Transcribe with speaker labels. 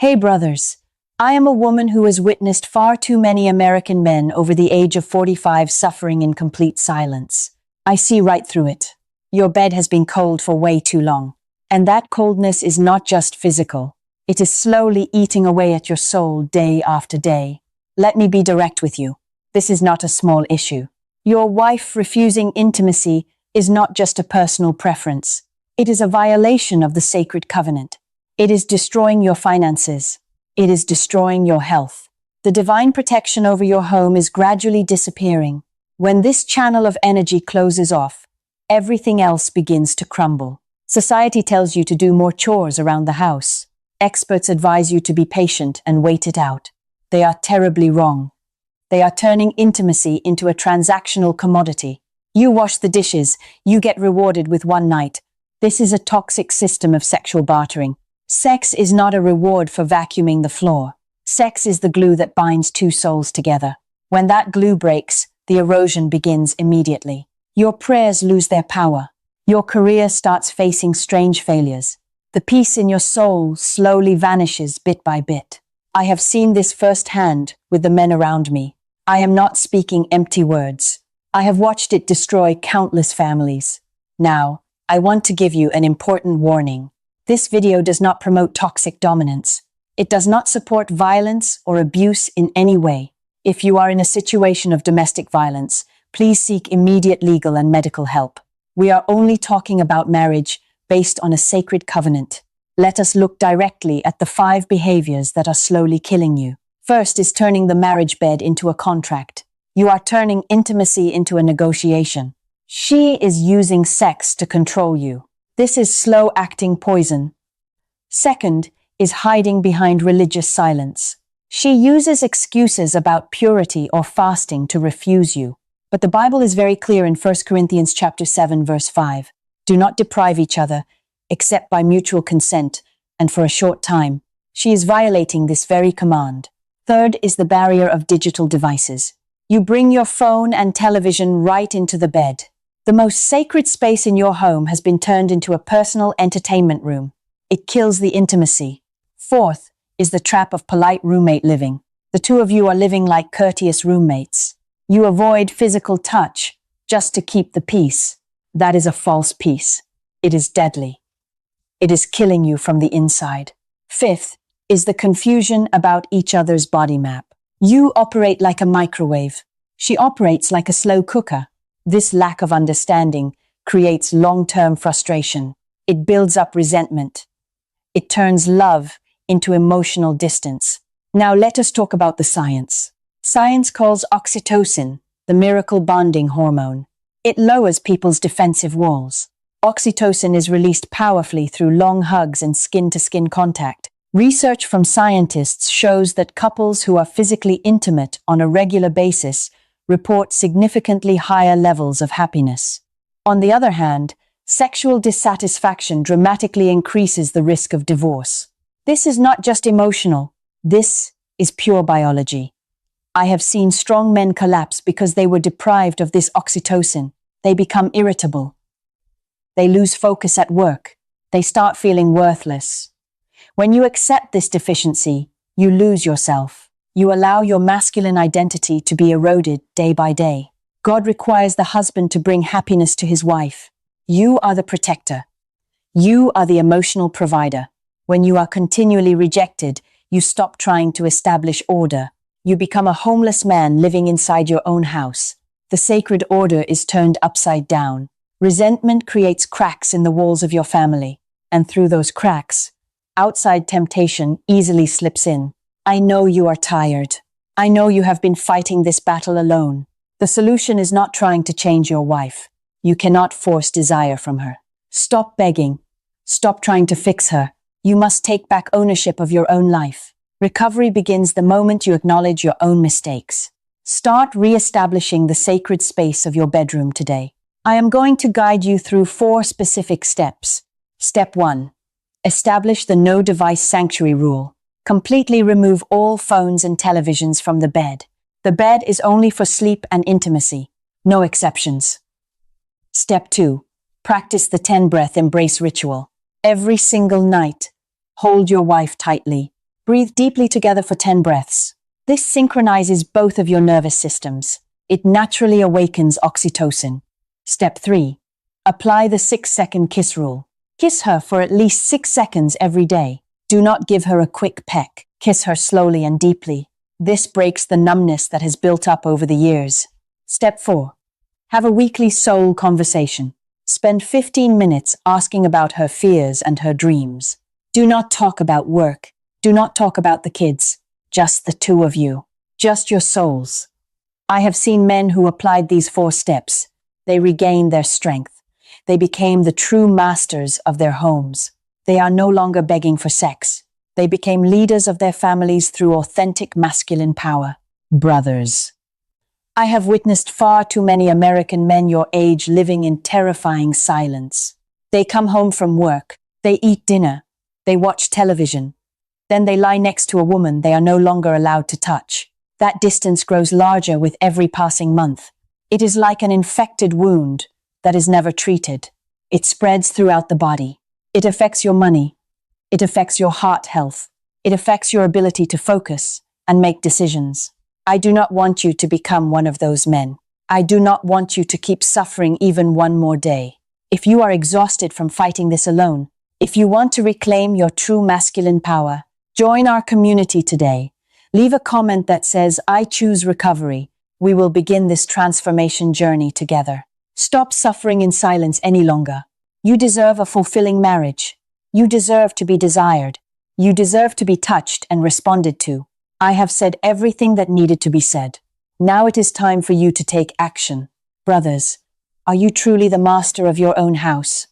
Speaker 1: Hey brothers, I am a woman who has witnessed far too many American men over the age of 45 suffering in complete silence. I see right through it. Your bed has been cold for way too long. And that coldness is not just physical. It is slowly eating away at your soul day after day. Let me be direct with you. This is not a small issue. Your wife refusing intimacy is not just a personal preference. It is a violation of the sacred covenant. It is destroying your finances. It is destroying your health. The divine protection over your home is gradually disappearing. When this channel of energy closes off, everything else begins to crumble. Society tells you to do more chores around the house. Experts advise you to be patient and wait it out. They are terribly wrong. They are turning intimacy into a transactional commodity. You wash the dishes, you get rewarded with one night. This is a toxic system of sexual bartering. Sex is not a reward for vacuuming the floor. Sex is the glue that binds two souls together. When that glue breaks, the erosion begins immediately. Your prayers lose their power. Your career starts facing strange failures. The peace in your soul slowly vanishes bit by bit. I have seen this firsthand with the men around me. I am not speaking empty words. I have watched it destroy countless families. Now, I want to give you an important warning. This video does not promote toxic dominance. It does not support violence or abuse in any way. If you are in a situation of domestic violence, please seek immediate legal and medical help. We are only talking about marriage based on a sacred covenant. Let us look directly at the 5 behaviors that are slowly killing you. First is turning the marriage bed into a contract. You are turning intimacy into a negotiation. She is using sex to control you. This is slow-acting poison. Second is hiding behind religious silence. She uses excuses about purity or fasting to refuse you. But the Bible is very clear in 1 Corinthians chapter 7, verse 5. Do not deprive each other, except by mutual consent, and for a short time. She is violating this very command. Third is the barrier of digital devices. You bring your phone and television right into the bed. The most sacred space in your home has been turned into a personal entertainment room. It kills the intimacy. Fourth is the trap of polite roommate living. The two of you are living like courteous roommates. You avoid physical touch just to keep the peace. That is a false peace. It is deadly. It is killing you from the inside. Fifth is the confusion about each other's body map. You operate like a microwave. She operates like a slow cooker. This lack of understanding creates long-term frustration. It builds up resentment. It turns love into emotional distance. Now let us talk about the science. Science calls oxytocin the miracle bonding hormone. It lowers people's defensive walls. Oxytocin is released powerfully through long hugs and skin-to-skin contact. Research from scientists shows that couples who are physically intimate on a regular basis report significantly higher levels of happiness. On the other hand, sexual dissatisfaction dramatically increases the risk of divorce. This is not just emotional. This is pure biology. I have seen strong men collapse because they were deprived of this oxytocin. They become irritable. They lose focus at work. They start feeling worthless. When you accept this deficiency, you lose yourself. You allow your masculine identity to be eroded day by day. God requires the husband to bring happiness to his wife. You are the protector. You are the emotional provider. When you are continually rejected, you stop trying to establish order. You become a homeless man living inside your own house. The sacred order is turned upside down. Resentment creates cracks in the walls of your family. And through those cracks, outside temptation easily slips in. I know you are tired. I know you have been fighting this battle alone. The solution is not trying to change your wife. You cannot force desire from her. Stop begging. Stop trying to fix her. You must take back ownership of your own life. Recovery begins the moment you acknowledge your own mistakes. Start re-establishing the sacred space of your bedroom today. I am going to guide you through 4 specific steps. Step 1. Establish the no device sanctuary rule. Completely remove all phones and televisions from the bed. The bed is only for sleep and intimacy. No exceptions. Step 2. Practice the 10-breath embrace ritual. Every single night, hold your wife tightly. Breathe deeply together for 10 breaths. This synchronizes both of your nervous systems. It naturally awakens oxytocin. Step 3. Apply the 6-second kiss rule. Kiss her for at least 6 seconds every day. Do not give her a quick peck. Kiss her slowly and deeply. This breaks the numbness that has built up over the years. Step 4. Have a weekly soul conversation. Spend 15 minutes asking about her fears and her dreams. Do not talk about work. Do not talk about the kids. Just the two of you. Just your souls. I have seen men who applied these 4 steps. They regained their strength. They became the true masters of their homes. They are no longer begging for sex. They became leaders of their families through authentic masculine power. Brothers. I have witnessed far too many American men your age living in terrifying silence. They come home from work. They eat dinner. They watch television. Then they lie next to a woman they are no longer allowed to touch. That distance grows larger with every passing month. It is like an infected wound that is never treated. It spreads throughout the body. It affects your money. It affects your heart health. It affects your ability to focus and make decisions. I do not want you to become one of those men. I do not want you to keep suffering even one more day. If you are exhausted from fighting this alone, if you want to reclaim your true masculine power, join our community today. Leave a comment that says, "I choose recovery." We will begin this transformation journey together. Stop suffering in silence any longer. You deserve a fulfilling marriage. You deserve to be desired. You deserve to be touched and responded to. I have said everything that needed to be said. Now it is time for you to take action. Brothers, are you truly the master of your own house?